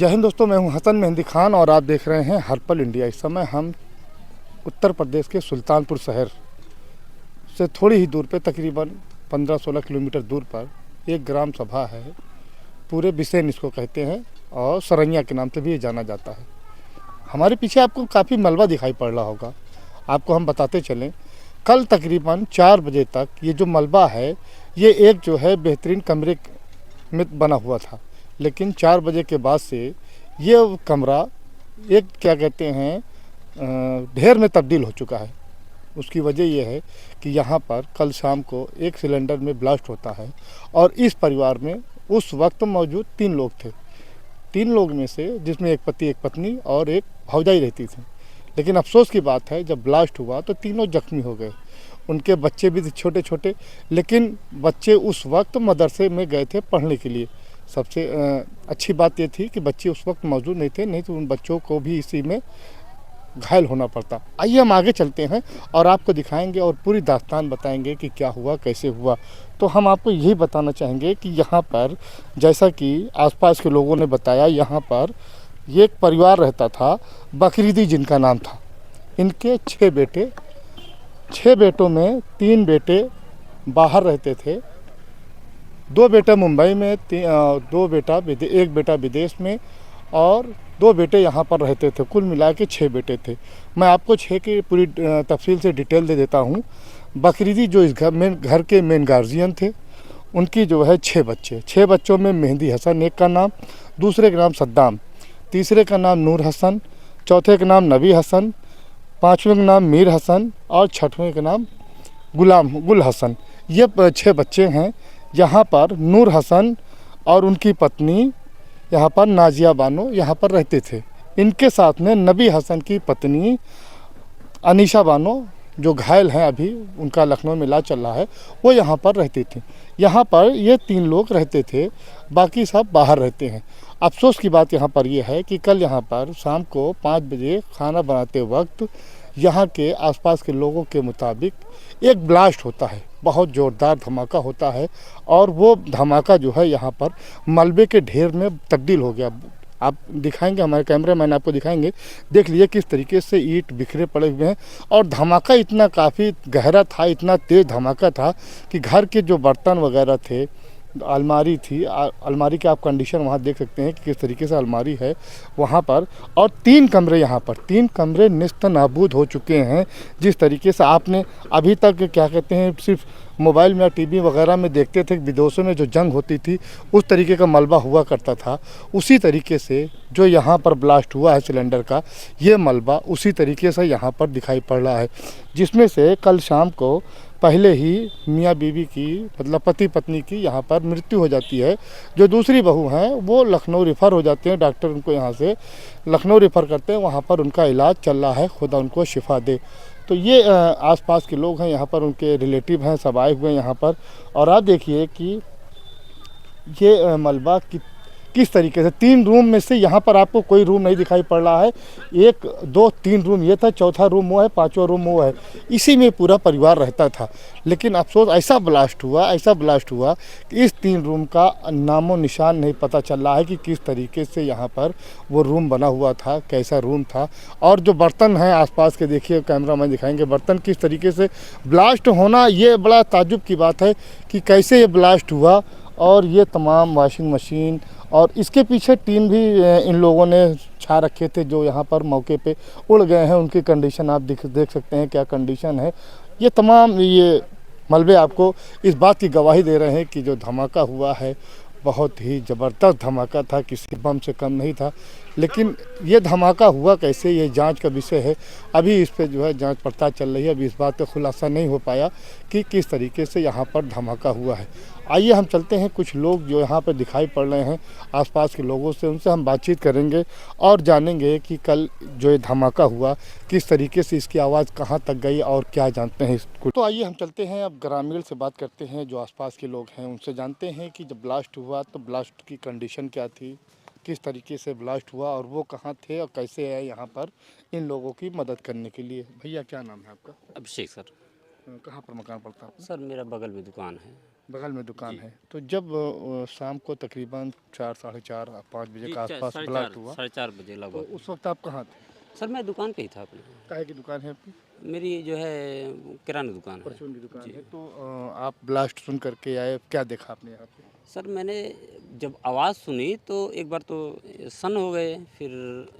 जय हिंद दोस्तों, मैं हूं हसन मेहंदी खान और आप देख रहे हैं हर पल इंडिया। इस समय हम उत्तर प्रदेश के सुल्तानपुर शहर से थोड़ी ही दूर पे तकरीबन 15-16 किलोमीटर दूर पर एक ग्राम सभा है। पूरे बिसेन इसको कहते हैं और सरैया के नाम से भी ये जाना जाता है। हमारे पीछे आपको काफ़ी मलबा दिखाई पड़ रहा होगा। आपको हम बताते चलें, कल तकरीबन 4 बजे तक ये जो मलबा है ये एक जो है बेहतरीन कमरे में बना हुआ था, लेकिन 4 बजे के बाद से ये कमरा एक क्या कहते हैं ढेर में तब्दील हो चुका है। उसकी वजह यह है कि यहाँ पर कल शाम को एक सिलेंडर में ब्लास्ट होता है और इस परिवार में उस वक्त मौजूद 3 लोग थे। 3 लोग में से जिसमें एक पति एक पत्नी और एक भौजाई रहती थी। लेकिन अफसोस की बात है, जब ब्लास्ट हुआ तो तीनों जख्मी हो गए। उनके बच्चे भी थे छोटे छोटे, लेकिन बच्चे उस वक्त मदरसे में गए थे पढ़ने के लिए। सबसे अच्छी बात ये थी कि बच्चे उस वक्त मौजूद नहीं थे, नहीं तो उन बच्चों को भी इसी में घायल होना पड़ता। आइए हम आगे चलते हैं और आपको दिखाएंगे और पूरी दास्तान बताएंगे कि क्या हुआ, कैसे हुआ। तो हम आपको यही बताना चाहेंगे कि यहाँ पर जैसा कि आसपास के लोगों ने बताया, यहाँ पर ये एक परिवार रहता था, बकरीदी जिनका नाम था। इनके 6 बेटे, 6 बेटों में 3 बेटे बाहर रहते थे, 2 बेटा मुंबई में, 2 बेटा एक बेटा विदेश में और 2 बेटे यहाँ पर रहते थे। कुल मिला के 6 बेटे थे। मैं आपको 6 की पूरी तफसील से डिटेल दे देता हूँ। बकरीदी जो इस घर के मेन गार्जियन थे, उनकी जो है 6 बच्चे। 6 बच्चों में मेहंदी हसन एक का नाम, दूसरे का नाम सद्दाम, तीसरे का नाम नूर हसन, चौथे का नाम नबी हसन, 5वें का नाम मीर हसन और 6वें का नाम गुल हसन। ये 6 बच्चे हैं। यहाँ पर नूर हसन और उनकी पत्नी यहाँ पर नाजिया बानो यहाँ पर रहते थे। इनके साथ में नबी हसन की पत्नी अनीशा बानो, जो घायल हैं अभी, उनका लखनऊ में इलाज चल रहा है, वो यहाँ पर रहती थी। यहाँ पर ये 3 लोग रहते थे, बाकी सब बाहर रहते हैं। अफसोस की बात यहाँ पर यह है कि कल यहाँ पर शाम को 5 बजे खाना बनाते वक्त यहाँ के आसपास के लोगों के मुताबिक एक ब्लास्ट होता है, बहुत ज़ोरदार धमाका होता है और वो धमाका जो है यहाँ पर मलबे के ढेर में तब्दील हो गया। आप दिखाएंगे, हमारे कैमरा मैन आपको दिखाएंगे, देख लीजिए किस तरीके से ईंट बिखरे पड़े हुए हैं। और धमाका इतना काफ़ी गहरा था, इतना तेज़ धमाका था कि घर के जो बर्तन वगैरह थे, अलमारी थी, अलमारी की आप कंडीशन वहाँ देख सकते हैं कि किस तरीके से अलमारी है वहाँ पर। और 3 कमरे यहाँ पर, 3 कमरे निस्त नाबूद हो चुके हैं। जिस तरीके से आपने अभी तक क्या कहते हैं सिर्फ मोबाइल में या टीवी वगैरह में देखते थे, विदेशों में जो जंग होती थी उस तरीके का मलबा हुआ करता था, उसी तरीके से जो यहाँ पर ब्लास्ट हुआ है सिलेंडर का, ये मलबा उसी तरीके से यहाँ पर दिखाई पड़ रहा है। जिसमें से कल शाम को पहले ही मियाँ बीवी की, मतलब पति पत्नी की यहाँ पर मृत्यु हो जाती है। जो दूसरी बहू हैं वो लखनऊ रेफ़र हो जाते हैं, डॉक्टर उनको यहाँ से लखनऊ रेफ़र करते हैं, वहाँ पर उनका इलाज चल रहा है, खुदा उनको शिफा दे। तो ये आसपास के लोग हैं यहाँ पर, उनके रिलेटिव हैं, सब आए हुए हैं यहाँ पर। और आप देखिए कि ये मलबा किस तरीके से 3 रूम में से यहाँ पर आपको कोई रूम नहीं दिखाई पड़ रहा है। 1 2 3 रूम ये था, चौथा रूम वो है, 5वां रूम वो है, इसी में पूरा परिवार रहता था। लेकिन अफसोस ऐसा ब्लास्ट हुआ कि इस 3 रूम का नामो निशान नहीं पता चल रहा है कि किस तरीके से यहाँ पर वो रूम बना हुआ था, कैसा रूम था। और जो बर्तन हैं आसपास के, देखिए कैमरा में दिखाएंगे बर्तन किस तरीके से ब्लास्ट होना, ये बड़ा ताज्जुब की बात है कि कैसे ये ब्लास्ट हुआ। और ये तमाम वॉशिंग मशीन और इसके पीछे टीन भी इन लोगों ने छा रखे थे, जो यहाँ पर मौके पे उड़ गए हैं। उनकी कंडीशन आप देख सकते हैं क्या कंडीशन है। ये तमाम ये मलबे आपको इस बात की गवाही दे रहे हैं कि जो धमाका हुआ है बहुत ही ज़बरदस्त धमाका था, किसी बम से कम नहीं था। लेकिन ये धमाका हुआ कैसे, ये जांच का विषय है। अभी इस पे जो है जांच पड़ताल चल रही है। अभी इस बात का खुलासा नहीं हो पाया कि किस तरीके से यहाँ पर धमाका हुआ है। आइए हम चलते हैं, कुछ लोग जो यहाँ पर दिखाई पड़ रहे हैं आसपास के लोगों से, उनसे हम बातचीत करेंगे और जानेंगे कि कल जो ये धमाका हुआ किस तरीके से, इसकी आवाज़ कहाँ तक गई और क्या जानते हैं इसको। तो आइए हम चलते हैं, अब ग्रामीण से बात करते हैं, जो आसपास के लोग हैं उनसे जानते हैं कि जब ब्लास्ट हुआ तो ब्लास्ट की कंडीशन क्या थी, किस तरीके से ब्लास्ट हुआ और वो कहाँ थे और कैसे आए यहाँ पर इन लोगों की मदद करने के लिए। भैया क्या नाम है आपका? अभिषेक सर। कहाँ पर मकान पड़ता है आपका? सर मेरा बगल में दुकान है। बगल में दुकान जी। है। तो जब शाम को तकरीबन 4, साढ़े 4, 5 बजे जी, के आसपास ब्लास्ट हुआ, साढ़े 4 बजे तो लगभग। उस वक्त आप कहाँ थे? सर मैं दुकान पे ही था अपने। काहे की दुकान है आपकी? मेरी जो है किराना दुकान है। परचून की दुकान जी। है। तो आप ब्लास्ट सुन करके आए, क्या देखा आपने यहाँ पे? सर मैंने जब आवाज़ सुनी तो एक बार तो सन्न हो गए, फिर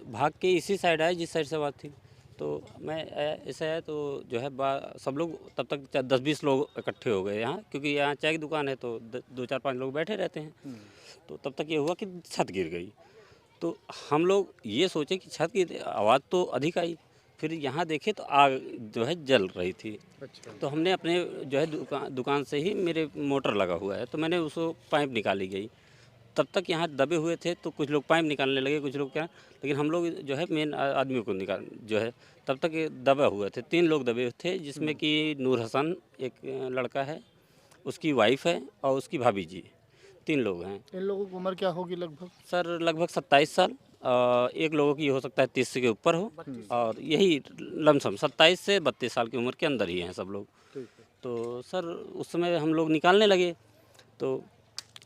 भाग के इसी साइड आए जिस साइड से आवाज़ थी। तो मैं ऐसे आया तो जो है सब लोग तब तक 10-20 लोग इकट्ठे हो गए यहाँ, क्योंकि यहाँ चाय की दुकान है तो 2-4-5 लोग बैठे रहते हैं। तो तब तक ये हुआ कि छत गिर गई। तो हम लोग ये सोचे कि छत की आवाज़ तो अधिक आई, फिर यहाँ देखे तो आग जो है जल रही थी। अच्छा। तो हमने अपने जो है दुकान से ही, मेरे मोटर लगा हुआ है तो मैंने उसको पाइप निकाली गई। तब तक यहाँ दबे हुए थे तो कुछ लोग पाइप निकालने लगे, कुछ लोग क्या, लेकिन हम लोग जो है मेन आदमी को निकाल जो है, तब तक ये दबे हुए थे। 3 लोग दबे हुए थे, जिसमें कि नूर हसन एक लड़का है, उसकी वाइफ है और उसकी भाभी जी, 3 लोग हैं। इन लोगों की उम्र क्या होगी लगभग? सर लगभग 27 साल, एक लोगों की हो सकता है 30 के ऊपर हो, और यही लमसम 27 से 32 साल की उम्र के अंदर ही हैं सब लोग। ठीक है। तो सर उस समय हम लोग निकालने लगे तो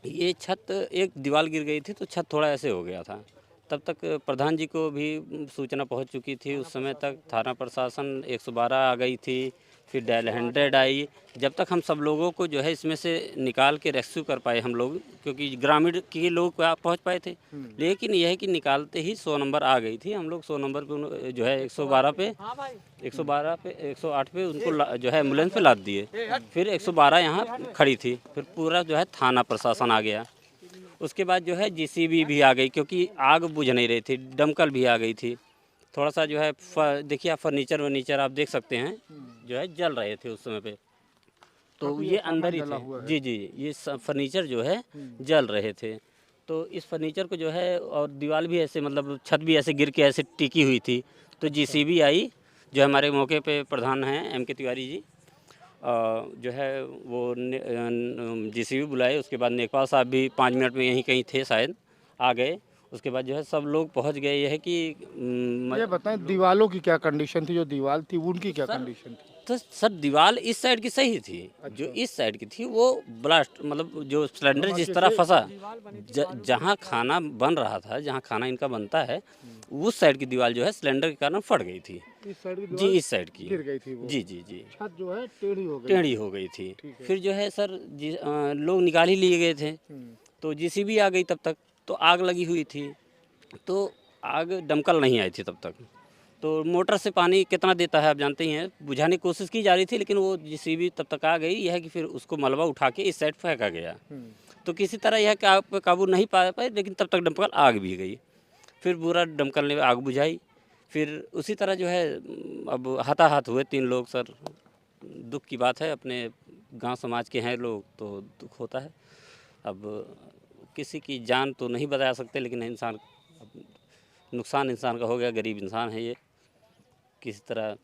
ये छत, एक दीवार गिर गई थी तो छत थोड़ा ऐसे हो गया था। तब तक प्रधान जी को भी सूचना पहुंच चुकी थी। उस समय तक थाना प्रशासन 112 आ गई थी, फिर डायल 100 आई। जब तक हम सब लोगों को जो है इसमें से निकाल के रेस्क्यू कर पाए हम लोग, क्योंकि ग्रामीण के लोग पहुंच पाए थे। लेकिन यह है कि निकालते ही 100 नंबर आ गई थी। हम लोग 100 नंबर पे जो है 112 पे, 112 पे, 108 पे उनको जो है एम्बुलेंस पे लाद दिए। फिर 112 यहाँ खड़ी थी, फिर पूरा जो है थाना प्रशासन आ गया। उसके बाद जो है जीसीबी भी आ गई, क्योंकि आग बुझ नहीं रही थी। दमकल भी आ गई थी। थोड़ा सा जो है देखिए आप फर्नीचर आप देख सकते हैं जो है जल रहे थे उस समय पे। तो काफी ये सामान अंदर ही जला थे। हुआ है। जी जी, ये फर्नीचर जो है जल रहे थे। तो इस फर्नीचर को जो है, और दीवार भी ऐसे, मतलब छत भी ऐसे गिर के ऐसे टिकी हुई थी। तो जीसीबी आई, जो हमारे मौके पे प्रधान हैं एम के तिवारी जी, जो है वो जीसीबी बुलाए। उसके बाद नेकपाल साहब भी 5 मिनट में यहीं कहीं थे शायद, आ गए। उसके बाद जो है सब लोग पहुंच गए। यह है कि ये बताएं, दीवालों की क्या कंडीशन थी? जो दीवार थी उनकी क्या सर कंडीशन थी? तो सर दीवार इस साइड की सही थी। जो अच्छा। इस साइड की थी वो ब्लास्ट, मतलब जो सिलेंडर जिस धमाके तरह से फंसा, जहाँ खाना बन रहा था, जहाँ खाना इनका बनता है, उस साइड की दीवार जो है सिलेंडर के कारण फट गई थी। इस साइड की जी, दीवार इस साइड की गिर गई थी वो। जी जी जी, छत जो है टेढ़ी हो गई। टेढ़ी हो गई थी। ठीक है। फिर जो है सर लोग निकाल ही लिए गए थे। हम्म। तो जीसीबी आ गई तब तक, तो आग लगी हुई थी। तो आग, दमकल नहीं आई थी तब तक। तो मोटर से पानी कितना देता है आप जानते ही हैं। बुझाने की कोशिश की जा रही थी, लेकिन वो जीसीबी तब तक आ गई। यह है कि फिर उसको मलबा उठा के इस साइड फेंका गया। तो किसी तरह यह काबू नहीं पा पाए, लेकिन तब तक दमकल आग भी गई। फिर पूरा दमकल ने आग बुझाई। फिर उसी तरह जो है अब हाथाहाथ हुए 3 लोग। सर दुख की बात है, अपने गांव समाज के हैं लोग तो दुख होता है। अब किसी की जान तो नहीं बता सकते, लेकिन इंसान, नुकसान इंसान का हो गया। गरीब इंसान है ये। किसी तरह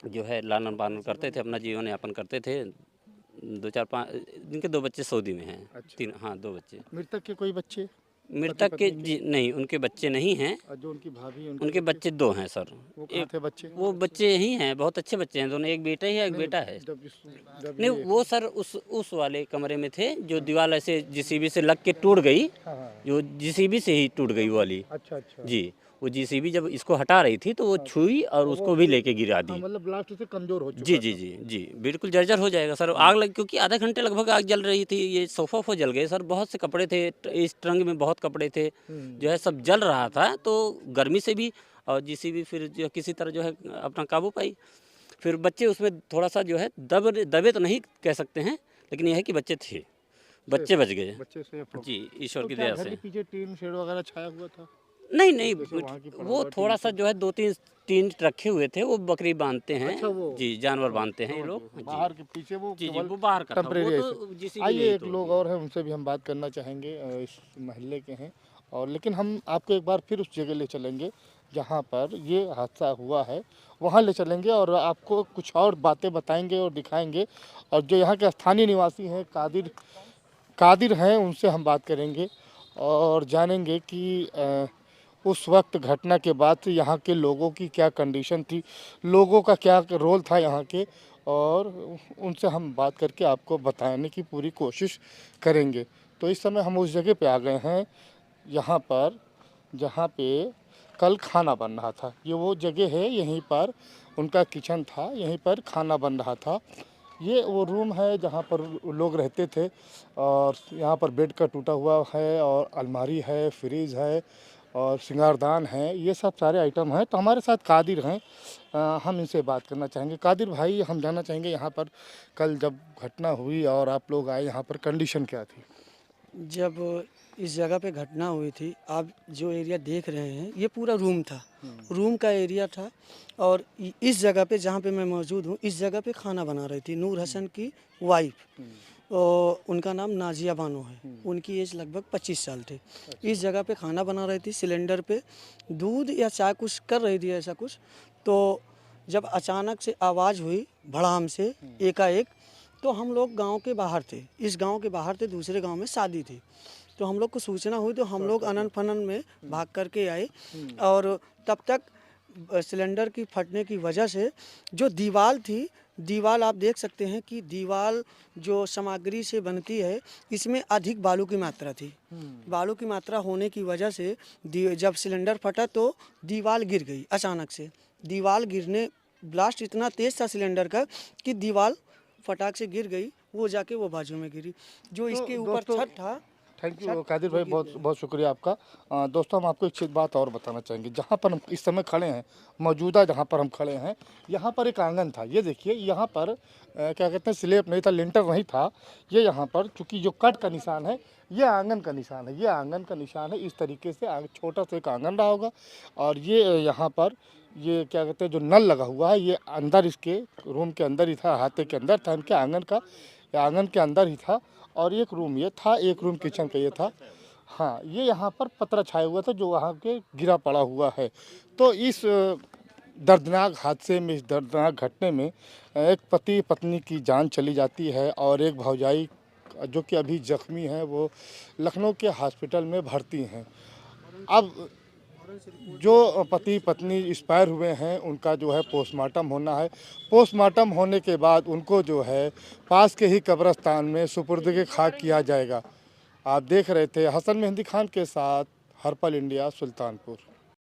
जो है लालन पालन करते थे, अपना जीवन यापन करते थे। 2-4-5 इनके 2 बच्चे सऊदी में हैं। अच्छा। 3, हाँ 2 बच्चे। मृतक के कोई बच्चे? मृतक के जी नहीं, उनके बच्चे नहीं हैं। और जो उनकी भाभी, उनके बच्चे 2 हैं सर। वो कहाँ एक थे बच्चे? वो बच्चे ही हैं, बहुत अच्छे बच्चे हैं दोनों। एक बेटा ही है, एक बेटा है। जब नहीं, वो सर उस वाले कमरे में थे जो दीवार ऐसे जीसीबी से लग के टूट गई। हाँ हाँ। जो जीसीबी से ही टूट गई वो वाली। अच्छा अच्छा। जी, वो जीसीबी जब इसको हटा रही थी तो वो छुई और उसको भी लेके गिरा दी। हाँ, मतलब ब्लास्ट से कमजोर हो चुका जी जी था। जी जी, बिल्कुल जर्जर हो जाएगा सर। आग लग, क्योंकि आधा घंटे लगभग आग जल रही थी। ये सोफा जल गए सर। बहुत से कपड़े थे इस ट्रंक में, बहुत कपड़े थे, जो है सब जल रहा था। तो गर्मी से भी, और जीसीबी फिर जो किसी तरह जो है अपना काबू पाई। फिर बच्चे उसमें थोड़ा सा जो है दबे तो नहीं कह सकते हैं, लेकिन यह है कि बच्चे थे, बच्चे बच गए। बच्चे सेफ हो। जी, ईश्वर तो की क्या दया घर से। के पीछे टीन शेड वगैरह छाया हुआ था? नहीं नहीं, जैसे वहाँ की वो थोड़ा सा जो है 2-3 टीन रखे हुए थे। वो बकरी बांधते हैं। अच्छा, वो जी, जानवर बांधते हैं ये लोग। बाहर के पीछे वो जी जी, केवल वो बाहर का था। टेम्परेरी वो तो जीसीबी आइए, नहीं एक तोड़ लोग दिया। और हैं, उनसे भी हम बात करना चाहेंगे। इस महल्ले के हैं। और लेकिन हम आपको एक बार फिर उस जगह ले चलेंगे जहाँ पर ये हादसा हुआ है, वहाँ ले चलेंगे और आपको कुछ और बातें बताएंगे और दिखाएंगे। और जो यहाँ के स्थानीय निवासी हैं, कादिर हैं, उनसे हम बात करेंगे और जानेंगे कि उस वक्त घटना के बाद से यहाँ के लोगों की क्या कंडीशन थी, लोगों का क्या रोल था यहाँ के, और उनसे हम बात करके आपको बताने की पूरी कोशिश करेंगे। तो इस समय हम उस जगह पे आ गए हैं यहाँ पर जहाँ पे कल खाना बन रहा था। ये वो जगह है, यहीं पर उनका किचन था, यहीं पर खाना बन रहा था। ये वो रूम है जहाँ पर लोग रहते थे, और यहाँ पर बेड का टूटा हुआ है, और अलमारी है, फ्रिज है, और सिंगारदान है, ये सब सारे आइटम हैं। तो हमारे साथ कादिर हैं, हम इनसे बात करना चाहेंगे। कादिर भाई, हम जानना चाहेंगे यहाँ पर कल जब घटना हुई और आप लोग आए यहाँ पर, कंडीशन क्या थी? जब इस जगह पे घटना हुई थी, आप जो एरिया देख रहे हैं ये पूरा रूम था, रूम का एरिया था। और इस जगह पे जहाँ पे मैं मौजूद हूँ, इस जगह पे खाना बना रही थी नूर हसन की वाइफ, और उनका नाम नाजिया बानो है। उनकी एज लगभग 25 साल थी। इस जगह पे खाना बना रही थी, सिलेंडर पे दूध या चाय कुछ कर रही थी ऐसा कुछ। तो जब अचानक से आवाज़ हुई भड़ाम से एकाएक, तो हम लोग गांव के बाहर थे, इस गांव के बाहर थे, दूसरे गांव में शादी थी। तो हम लोग को सूचना हुई, तो हम लोग अनन फनन में भाग करके आए। और तब तक सिलेंडर की फटने की वजह से जो दीवार थी, दीवार आप देख सकते हैं कि दीवार जो सामग्री से बनती है, इसमें अधिक बालू की मात्रा थी। बालू की मात्रा होने की वजह से जब सिलेंडर फटा तो दीवार गिर गई अचानक से। दीवार गिरने, ब्लास्ट इतना तेज़ था सिलेंडर का कि दीवार फटाक से गिर गई, वो जाके वो बाजू में गिरी। जो इसके ऊपर छत था। थैंक यू कादिर भाई, बहुत बहुत शुक्रिया आपका। दोस्तों, हम आपको एक चीज़ बात और बताना चाहेंगे। जहाँ पर हम इस समय खड़े हैं, मौजूदा जहाँ पर हम खड़े हैं, यहाँ पर एक आंगन था। ये देखिए, यहाँ पर क्या कहते हैं, स्लेब नहीं था, लिंटर नहीं था। ये यहाँ पर चूँकि जो कट का निशान है, ये आंगन का निशान है, ये आंगन का निशान है। इस तरीके से छोटा सा एक आंगन रहा होगा। और ये यहाँ पर ये क्या कहते हैं, जो नल लगा हुआ है, ये अंदर इसके रूम के अंदर ही था, अहाते के अंदर था, इनके आंगन का, आंगन के अंदर ही था। और एक रूम ये था, एक रूम किचन का ये था। हाँ, ये यहाँ पर पतरा छाया हुआ था जो वहाँ के गिरा पड़ा हुआ है। तो इस दर्दनाक हादसे में, इस दर्दनाक घटने में एक पति पत्नी की जान चली जाती है, और एक भौजाई जो कि अभी जख्मी है, वो लखनऊ के हॉस्पिटल में भर्ती हैं। अब जो पति पत्नी एक्सपायर हुए हैं, उनका जो है पोस्टमार्टम होना है। पोस्टमार्टम होने के बाद उनको जो है पास के ही कब्रिस्तान में सुपुर्द खाक किया जाएगा। आप देख रहे थे हसन मेहंदी खान के साथ हर्पल इंडिया, सुल्तानपुर।